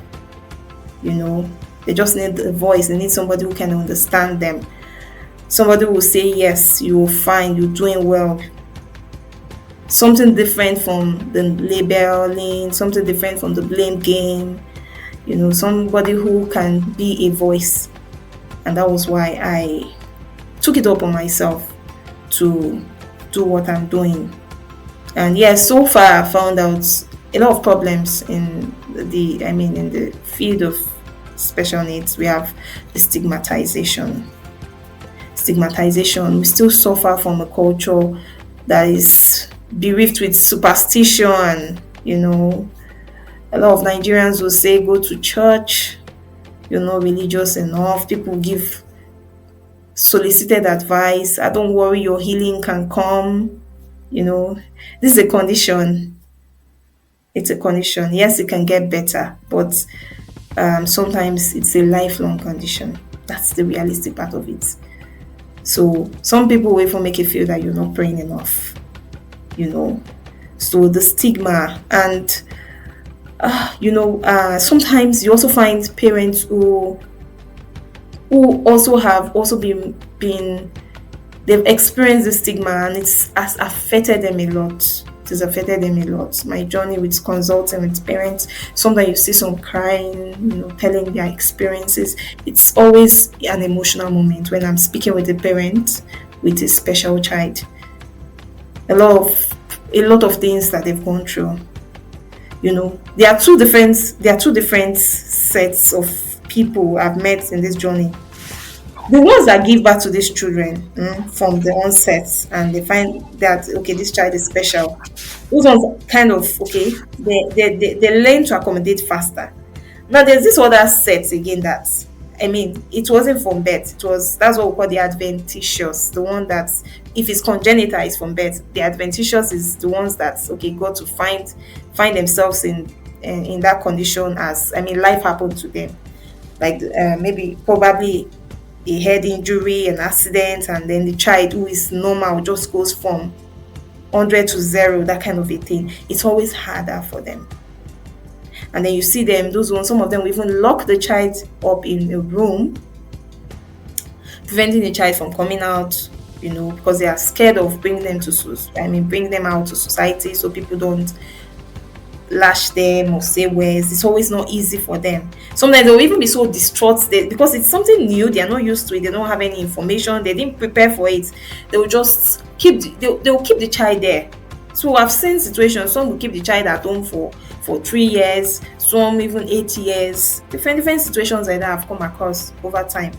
you know. They just need a voice, they need somebody who can understand them. Somebody will say, yes, you're fine, you're doing well. Something different from the labeling, something different from the blame game, somebody who can be a voice. And that was why I took it up on myself to do what I'm doing. And yes, so far I found out a lot of problems in the field of special needs. We have the stigmatization. We still suffer from a culture that is bereaved with superstition. A lot of Nigerians will say, go to church, you're not religious enough. People give solicited advice. I don't worry, your healing can come. This is a condition. It's a condition. Yes, it can get better, but sometimes it's a lifelong condition. That's the realistic part of it. So some people will even make you feel that you're not praying enough. So the stigma, and sometimes you also find parents who also have been they've experienced the stigma, and it has affected them a lot. It has affected them a lot. My journey with consulting with parents, sometimes you see some crying, telling their experiences. It's always an emotional moment when I'm speaking with a parent with a special child. A lot of things that they've gone through. There are two different sets of people I've met in this journey. The ones that give birth to these children from the onset, and they find that okay, this child is special. Those ones kind of okay, they learn to accommodate faster. Now there's this other set again that it wasn't from birth. That's what we call the adventitious. The one that if it's congenital is from birth. The adventitious is the ones that okay got to find themselves in that condition as life happened to them, like maybe probably a head injury, an accident, and then the child who is normal just goes from 100 to 0, that kind of a thing. It's always harder for them. And then you see them, those ones, some of them will even lock the child up in a room, preventing the child from coming out, because they are scared of bringing them out to society, so people don't lash them or say words. It's always not easy for them. Sometimes they'll even be so distraught because it's something new, they are not used to it, they don't have any information, they didn't prepare for it. They'll just they'll keep the child there. So I've seen situations, some will keep the child at home for 3 years, some even 8 years. Different situations like that have come across over time.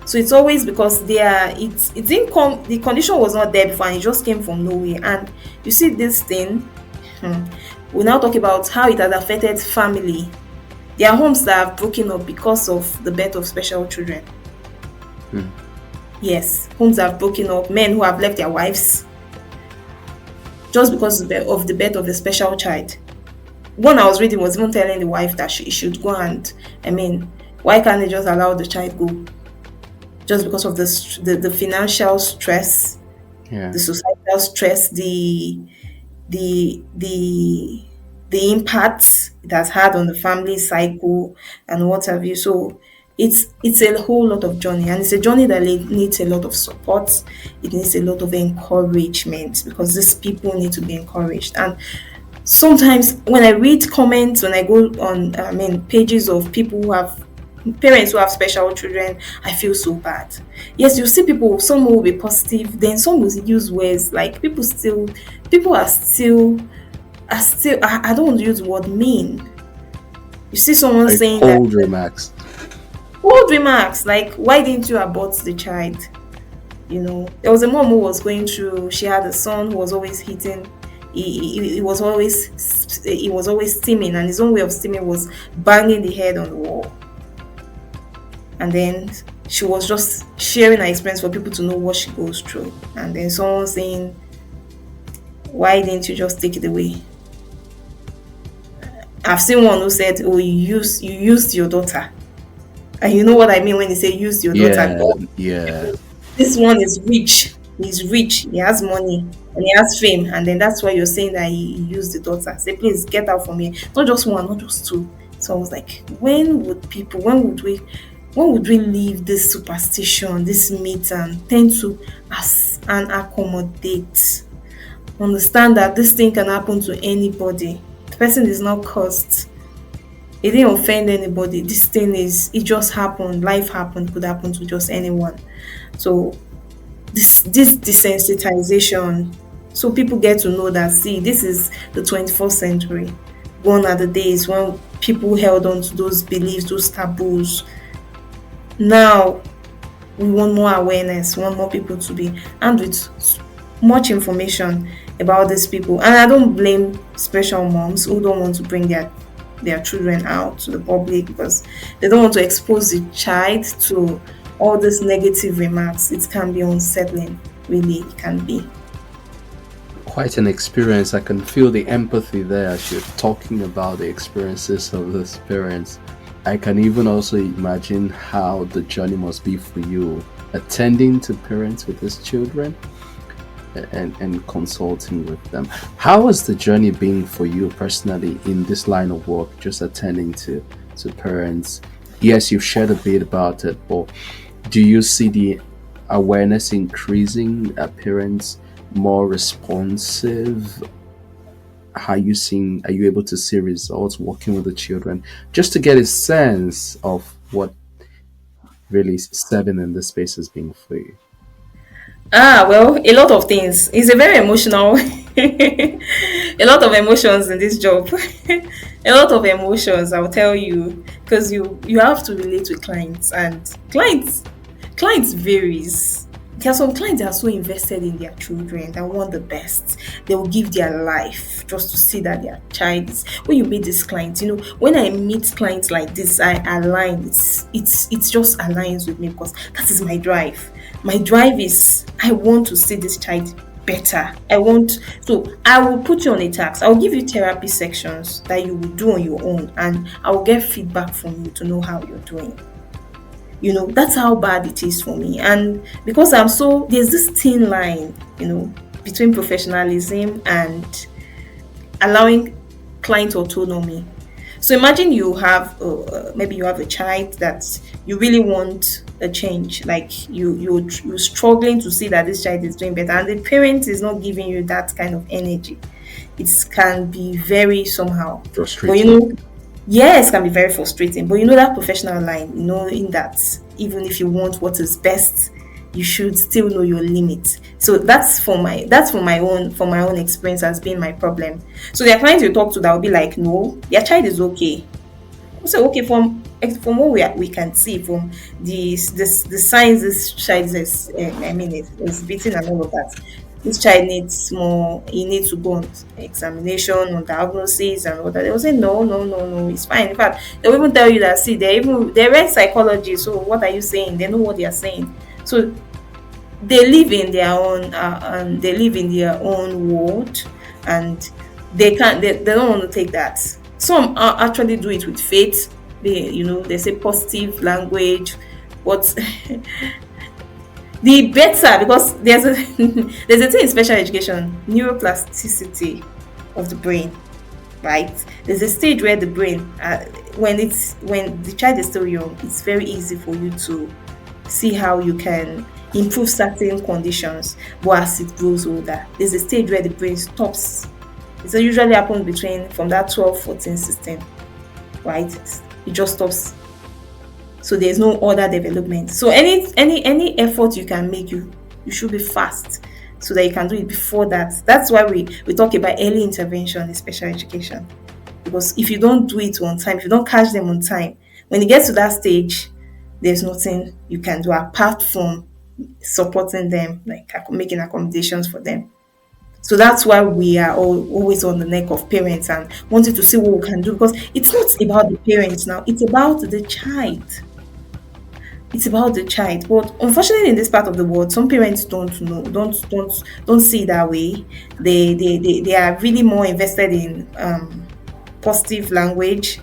So it's always because it didn't come, the condition was not there before, and it just came from nowhere. And you see this thing, we now talk about how it has affected family. There are homes that have broken up because of the birth of special children. Yes, homes have broken up. Men who have left their wives just because of the birth of a special child. One I was reading was even telling the wife that she should go and, why can't they just allow the child go? Just because of the financial stress, the societal stress, the impact it has had on the family cycle and what have you. So it's a whole lot of journey, and it's a journey that needs a lot of support. It needs a lot of encouragement, because these people need to be encouraged. And sometimes when I read comments, when I go on pages of people who have parents who have special children, I feel so bad. Yes, you see people, some will be positive, then some will use words like people are still, I don't want to use the word mean. You see someone Like saying that cold remarks. old remarks like, why didn't you abort the child? There was a mom who was going through, she had a son who was always hitting, he was always steaming, and his own way of steaming was banging the head on the wall. And then she was just sharing her experience for people to know what she goes through. And then someone saying, why didn't you just take it away? I've seen one who said, oh, you used your daughter. And you know what I mean when you say used your daughter. Yeah, Oh, yeah. this one is rich. He's rich. He has money and he has fame. And then that's why you're saying that he used the daughter. Say, please get out from here. Not just one, not just two. So I was like, when would we leave this superstition, this myth, and tend to and accommodate? Understand that this thing can happen to anybody. The person is not cursed. It didn't offend anybody. This thing it just happened. Life happened, could happen to just anyone. So this desensitization, so people get to know that, see, this is the 21st century. Gone are the days when people held on to those beliefs, those taboos. Now we want more awareness, want more people to be armed with much information about these people. And I don't blame special moms who don't want to bring their children out to the public because they don't want to expose the child to all these negative remarks. It can be unsettling, really, it can be. Quite an experience. I can feel the empathy there as you're talking about the experiences of those parents. I can even also imagine how the journey must be for you attending to parents with these children and consulting with them. How has the journey been for you personally in this line of work, just attending to parents? Yes, you've shared a bit about it, but do you see the awareness increasing? Are parents more responsive? Are you able to see results working with the children? Just to get a sense of what really serving in this space has been for you. Well, a lot of things. It's a very emotional, a lot of emotions in this job. A lot of emotions, I'll tell you, because you have to relate with clients, and clients varies. There are some clients that are so invested in their children that want the best. They will give their life just to see that their child is. When you meet these clients, when I meet clients like this, I align. It's just aligns with me because that is my drive. My drive is I want to see this child better. So I will put you on a task. I will give you therapy sections that you will do on your own, and I will get feedback from you to know how you're doing. That's how bad it is for me. And because there's this thin line, between professionalism and allowing client autonomy. So imagine you have, maybe you have a child that you really want a change, like you're struggling to see that this child is doing better, and the parent is not giving you that kind of energy. It can be very somehow. But yes, it can be very frustrating. But that professional line, in that even if you want what is best, you should still know your limit. So that's from my own experience has been my problem. So there are clients you talk to that will be like, no, your child is okay. So okay, from what we can see from the signs this child is, is beating and all of that. This child needs more. He needs to go on examination, on diagnosis, and all that. They will say no, no, no, no, it's fine. In fact, they will even tell you that, see, they read psychology. So what are you saying? They know what they are saying. So they live in their own world, and they don't want to take that. Some actually do it with faith. They say positive language, but the better, because there's a there's a thing in special education, neuroplasticity of the brain, right? There's a stage where the brain, when the child is still young, it's very easy for you to see how you can improve certain conditions. But as it grows older, there's a stage where the brain stops. It usually happens from that 12, 14, 16, right? It just stops So there's no other development. So any effort you can make, you should be fast so that you can do it before that. That's why we talk about early intervention in special education. Because if you don't do it on time, if you don't catch them on time, when it gets to that stage, there's nothing you can do apart from supporting them, like making accommodations for them. So that's why we are always on the neck of parents and wanting to see what we can do, because it's not about the parents now, it's about the child. It's about the child. But unfortunately, in this part of the world, some parents don't know, don't see it that way. They are really more invested in positive language,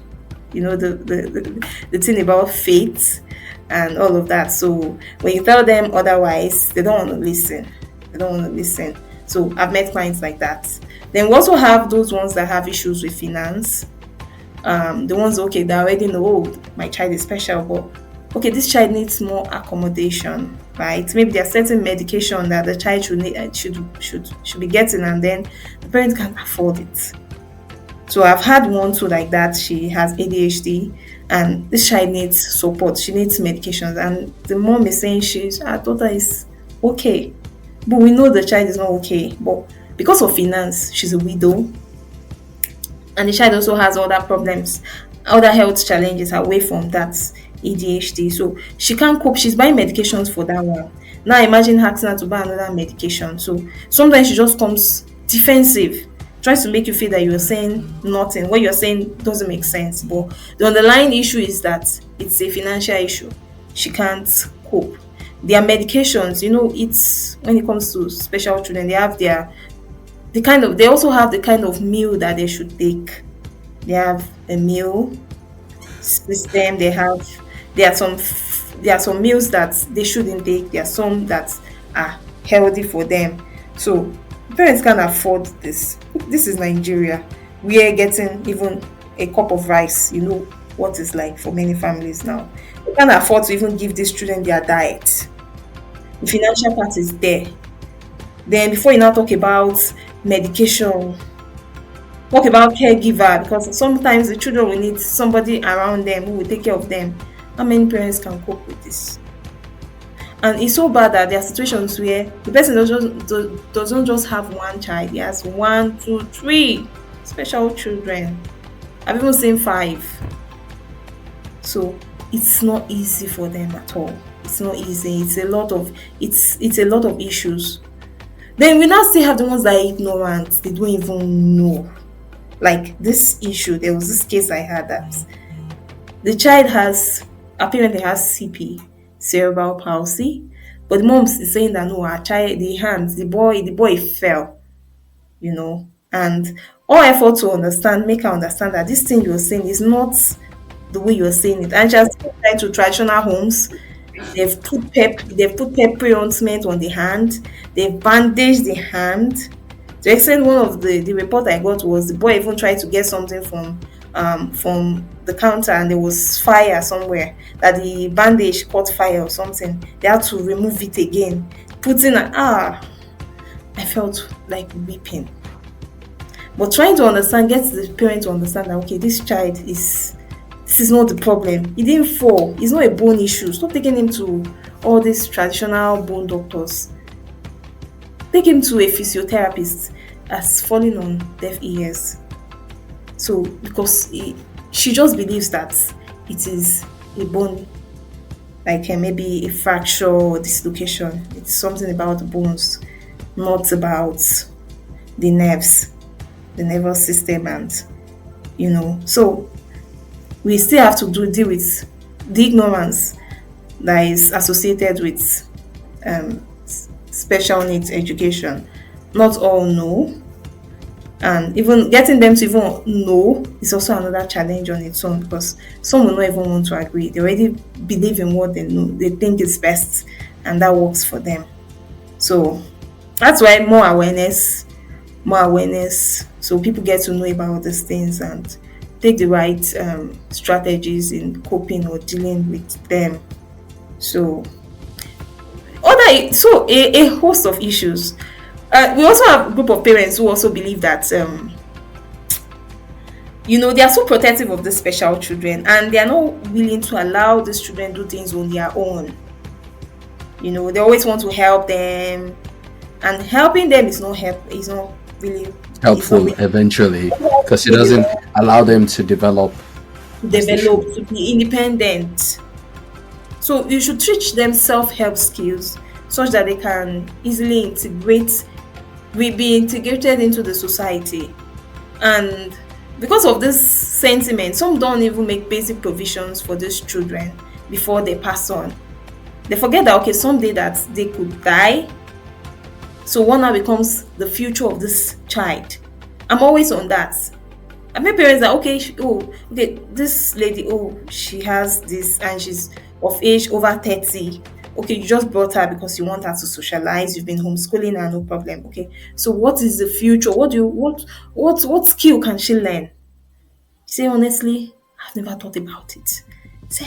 the thing about faith and all of that. So when you tell them otherwise, they don't want to listen. They don't want to listen. So I've met clients like that. Then we also have those ones that have issues with finance. The ones, okay, they already know, oh, my child is special, but okay, this child needs more accommodation, right? Maybe there's certain medication that the child should be getting, and then the parent can't afford it. So I've had one too like that. She has ADHD, and this child needs support. She needs medications, and the mom is saying her daughter is okay, but we know the child is not okay. But because of finance, she's a widow, and the child also has other problems, other health challenges away from that ADHD. So she can't cope. She's buying medications for that one. Now imagine asking her to buy another medication. So sometimes she just comes defensive, tries to make you feel that you're saying nothing. What you're saying doesn't make sense. But the underlying issue is that it's a financial issue. She can't cope. Their medications, it's when it comes to special children, they have they also have the kind of meal that they should take. They have a meal system. There are some meals that they shouldn't take. There are some that are healthy for them. So parents can't afford this. This is Nigeria. We are getting even a cup of rice. You know what it's like for many families now. They can't afford to even give these children their diet. The financial part is there. Then before you now talk about medication, talk about caregiver, because sometimes the children will need somebody around them who will take care of them. How many parents can cope with this? And it's so bad that there are situations where the person doesn't just have one child, he has 1, 2, 3 special children. I've even seen 5. So it's not easy for them at all. It's not easy. It's a lot of issues. Then we now still have the ones that are ignorant. They don't even know. Like this issue, there was this case I had that the child apparently has CP, cerebral palsy, but the mom is saying that no, our child, the boy fell, and all effort to make her understand that this thing you're saying is not the way you're saying it. And she has tried to traditional homes. They've put pepper ointment on the hand, they've bandaged the hand. To extent, one of the report I got was the boy even tried to get something from the counter, and there was fire somewhere, that the bandage caught fire or something. They had to remove it again. I felt like weeping. But trying to get the parent to understand that okay, this is not the problem. He didn't fall. It's not a bone issue. Stop taking him to all these traditional bone doctors. Take him to a physiotherapist. Has fallen on deaf ears. So because she just believes that it is a bone, like maybe a fracture or dislocation. It's something about the bones, not about the nerves, the nervous system, and So we still have to deal with the ignorance that is associated with special needs education. Not all know, and even getting them to even know is also another challenge on its own, because some will not even want to agree. They already believe in what they know, they think is best, and that works for them. So that's why more awareness, so people get to know about these things and take the right strategies in coping or dealing with them. So a host of issues. We also have a group of parents who also believe that They are so protective of the special children, and they are not willing to allow these children do things on their own. They always want to help them, and helping them really is not Helpful really eventually, because it really doesn't allow them to develop to as they should. develop, to be independent. So you should teach them self-help skills such that they can easily be integrated into the society. And because of this sentiment, some don't even make basic provisions for these children before they pass on. They forget that, okay, someday that they could die. So what now becomes the future of this child? I'm always on that. I mean, parents are okay. Okay, this lady, she has this, and she's of age over 30. Okay, you just brought her because you want her to socialize. You've been homeschooling her, no problem. Okay, so what is the future? What skill can she learn? Say honestly, I've never thought about it. Say,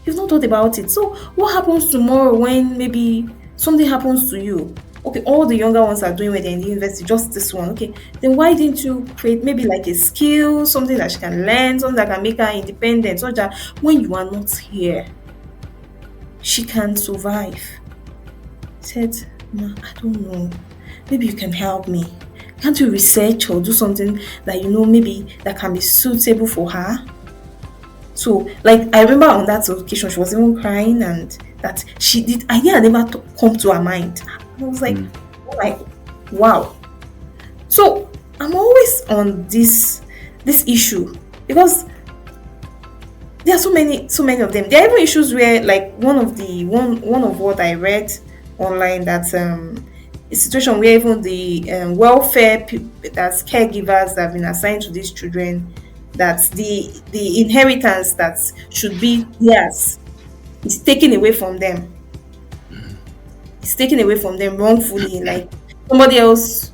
you've not thought about it. So what happens tomorrow when maybe something happens to you? Okay, all the younger ones are doing when they're in the university, just this one. Okay, then why didn't you create maybe like a skill, something that she can learn, something that can make her independent, so that when you are not here, she can survive? Said, Ma, I don't know. Maybe you can help me. Can't you research or do something that maybe that can be suitable for her? So, like, I remember on that occasion, she was even crying, and that she did idea never come to her mind. I was like, Mm. like, wow. So I'm always on this issue because there are so many of them. There are even issues where, like, one of what I read online, that a situation where even the welfare that's caregivers that have been assigned to these children, that the inheritance that should be theirs is taken away from them. It's taken away from them wrongfully, like somebody else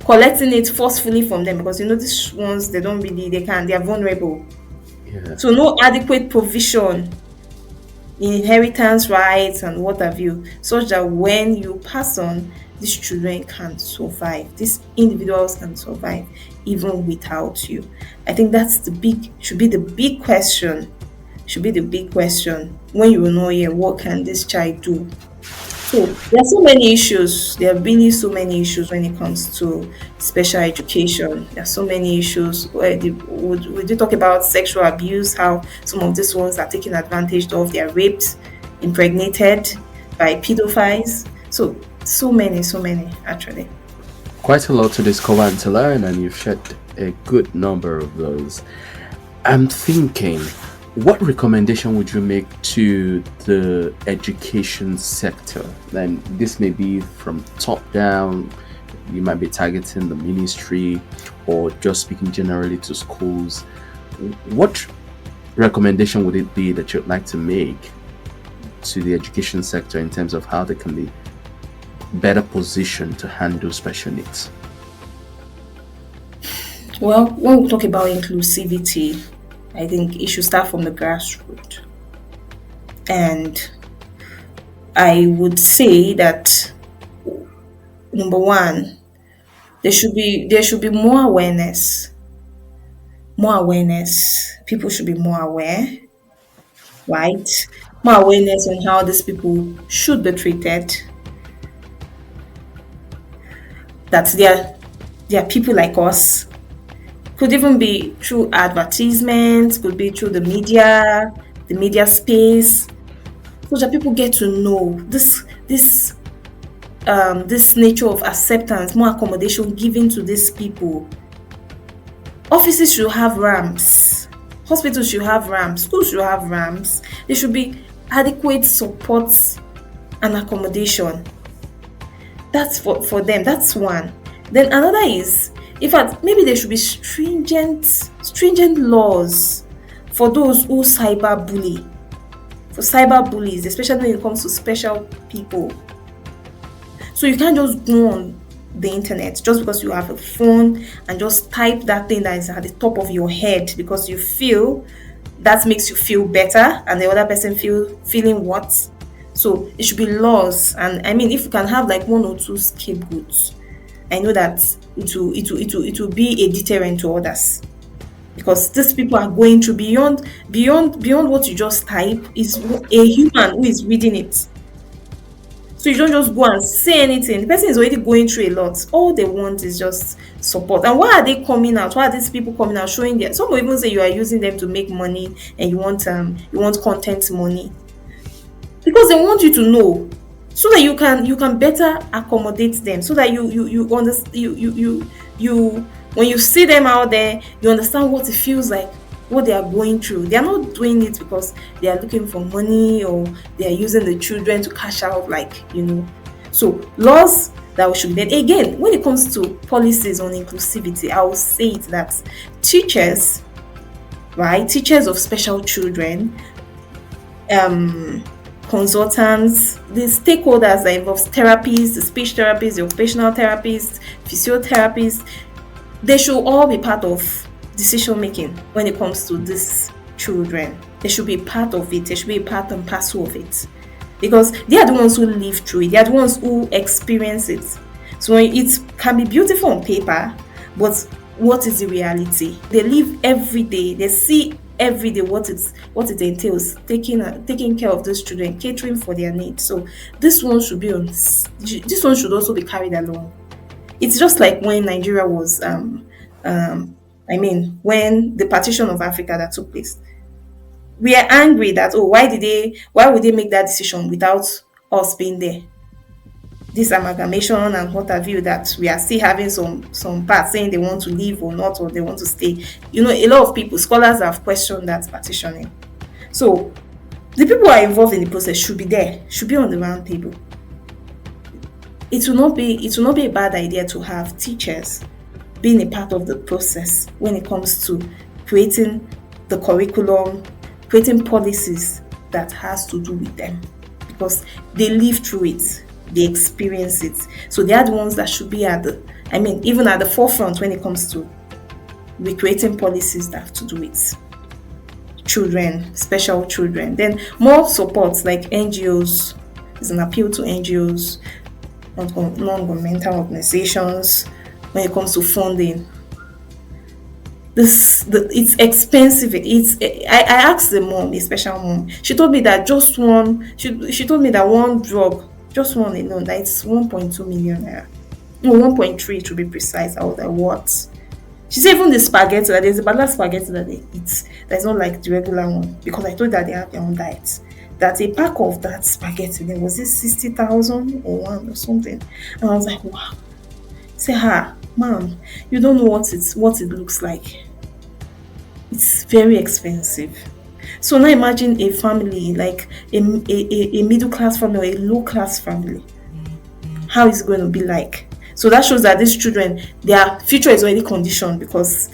collecting it forcefully from them, because these ones, they are vulnerable. Yeah. So no adequate provision in inheritance rights and what have you, such that when you pass on, these children can survive. These individuals can survive even without you. I think that's should be the big question. Should be the big question when you are not here. What can this child do? So there are so many issues. There are really so many issues when it comes to special education. There are so many issues. We do talk about sexual abuse, how some of these ones are taken advantage of. They are raped, impregnated by pedophiles. So many actually. Quite a lot to discover and to learn, and you've shared a good number of those. I'm thinking, what recommendation would you make to the education sector? And this may be from top down, you might be targeting the ministry, or just speaking generally to schools. What recommendation would it be that you'd like to make to the education sector in terms of how they can be better positioned to handle special needs? Well, when we talk about inclusivity, I think it should start from the grassroots. And I would say that, number one, there should be more awareness. More awareness. People should be more aware, right? More awareness on how these people should be treated. That they are people like us. Could even be through advertisements, could be through the media space, so that people get to know this nature of acceptance, more accommodation given to these people. Offices should have ramps, hospitals should have ramps, schools should have ramps. There should be adequate support and accommodation. That's for them. That's one. Then another is, in fact, maybe there should be stringent laws for those who cyberbully, for cyber bullies, especially when it comes to special people. So you can't just go on the internet just because you have a phone and just type that thing that is at the top of your head because you feel that makes you feel better and the other person feeling what. So it should be laws, and I mean, if you can have like one or two scapegoats, I know that it will be a deterrent to others, because these people are going through beyond what you just type is a human who is reading it. So you don't just go and say anything. The person is already going through a lot. All they want is just support. And why are they coming out? Why are these people coming out showing their? Some will even say you are using them to make money, and you want content money, because they want you to know, so that you can better accommodate them, so that you understand, you when you see them out there, you understand what it feels like, what they are going through. They are not doing it because they are looking for money, or they are using the children to cash out, so laws that we should be there. Again, when it comes to policies on inclusivity, I will say it that teachers, right, teachers of special children, consultants, the stakeholders that involves therapists, the speech therapists, the occupational therapists, physiotherapists, they should all be part of decision making when it comes to these children. They should be part of it. They should be a part and parcel of it, because they are the ones who live through it. They are the ones who experience it. So it can be beautiful on paper, but what is the reality? They live every day. They see every day what it entails, taking care of these children, catering for their needs. So this one should also be carried along. It's just like when Nigeria was when the partition of Africa that took place. We are angry that, oh, why would they make that decision without us being there? This amalgamation and what have you, that we are still having some parts saying they want to leave or not, or they want to stay. A lot of people, scholars have questioned that partitioning. So the people who are involved in the process should be there, should be on the round table. It will not be a bad idea to have teachers being a part of the process when it comes to creating the curriculum, creating policies that has to do with them, because they live through it, they experience it. So they are the ones that should be even at the forefront when it comes to recreating policies that have to do with children, special children. Then more support, like NGOs. There's an appeal to NGOs, non-governmental organizations, when it comes to funding. It's expensive. I asked the mom, the special mom. She told me that she told me that one drug, just one alone, that it's 1.2 million naira. No, 1.3 to be precise. I was like, what? She said even the spaghetti, that there's a particular spaghetti that they eat that's not like the regular one, because I told that they have their own diet. That a pack of that spaghetti, there was this 60,000 or one or something. And I was like, wow. Say, ma'am, you don't know what it looks like. It's very expensive. So now imagine a family, like a middle class family or a low class family. How is it going to be like? So that shows that these children, their future is already conditioned, because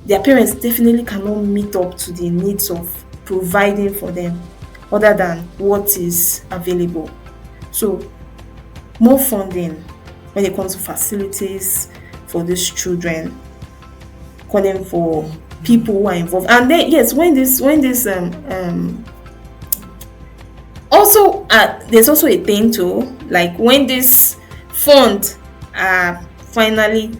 their parents definitely cannot meet up to the needs of providing for them other than what is available. So more funding when it comes to facilities for these children, calling for people who are involved. And then yes, also there's also a thing too, like when this fund are finally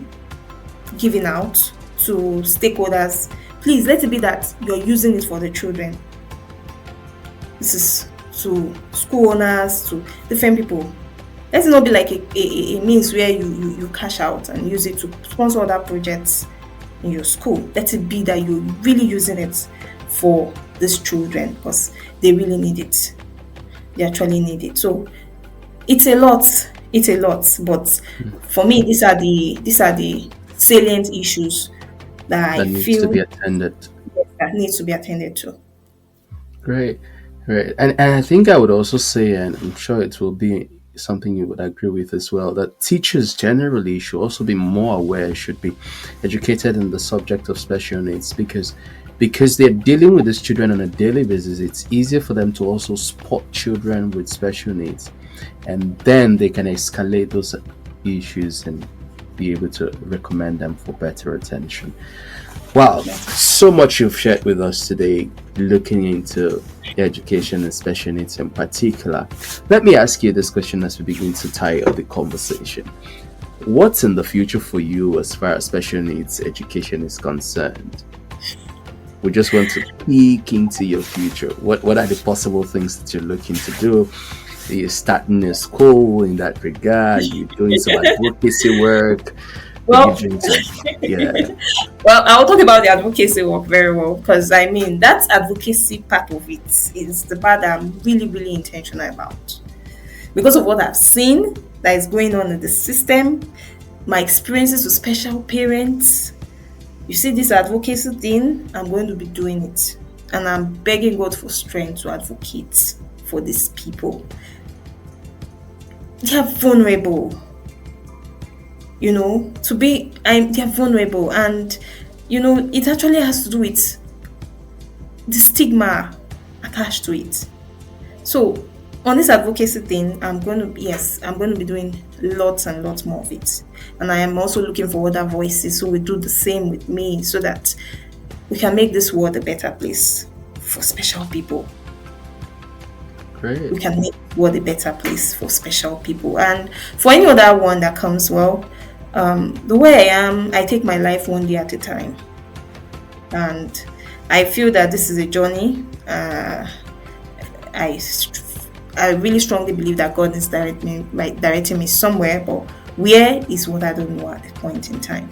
given out to stakeholders, please let it be that you're using it for the children. This is to school owners, to different people. Let it not be like a means where you cash out and use it to sponsor other projects in your school. Let it be that you're really using it for these children, because they really need it. They actually need it. So it's a lot, but for me, these are the salient issues that I needs feel to be attended. that needs to be attended to. Great. And I think I would also say, and I'm sure it will be something you would agree with as well, that teachers generally should also be more aware, should be educated in the subject of special needs, because they're dealing with these children on a daily basis. It's easier for them to also spot children with special needs, and then they can escalate those issues and be able to recommend them for better attention. Wow, so much you've shared with us today, looking into education and special needs in particular. Let me ask you this question as we begin to tie up the conversation. What's in the future for you as far as special needs education is concerned? We just want to peek into your future. What are the possible things that you're looking to do? Are you starting a school in that regard? Are you doing some advocacy work? Are you Well, doing some, yeah, well, I'll talk about the advocacy work very well because I mean that advocacy part of it is the part that I'm really, really intentional about because of what I've seen that is going on in the system, my experiences with special parents. You see, this advocacy thing, I'm going to be doing it, and I'm begging God for strength to advocate for these people. They are vulnerable, they're vulnerable, and it actually has to do with the stigma attached to it. So on this advocacy thing, I'm going to be doing lots and lots more of it, and I am also looking for other voices who will do the same with me, so that we can make this world a better place for special people. great. We can make the world a better place for special people, and for any other one that comes. Well, the way I am, I take my life one day at a time, and I feel that this is a journey. I I really strongly believe that God is directing me somewhere, but where is what I don't know at the point in time.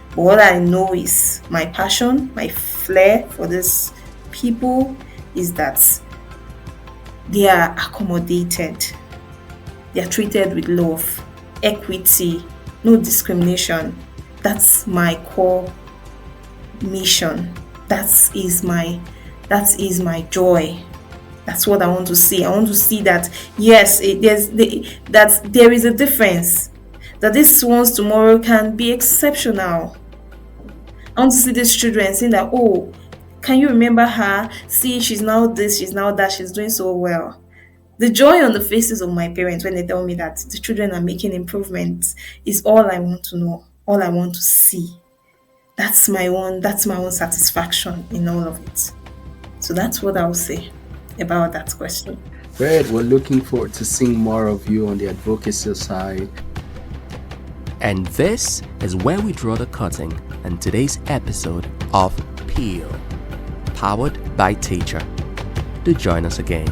But what I know is my passion, my flair for these people is that they are accommodated, they are treated with love, equity, no discrimination. That's my core mission. That is my joy. That's what I want to see. I want to see that yes, that there is a difference. That these ones tomorrow can be exceptional. I want to see these children saying that, oh, can you remember her? See, she's now this, she's now that, she's doing so well. The joy on the faces of my parents when they tell me that the children are making improvements is all I want to know, all I want to see. That's my own satisfaction in all of it. So that's what I would say about that question. Great. We're looking forward to seeing more of you on the advocacy side. And this is where we draw the curtain on today's episode of Peel, powered by Teacher. Do join us again.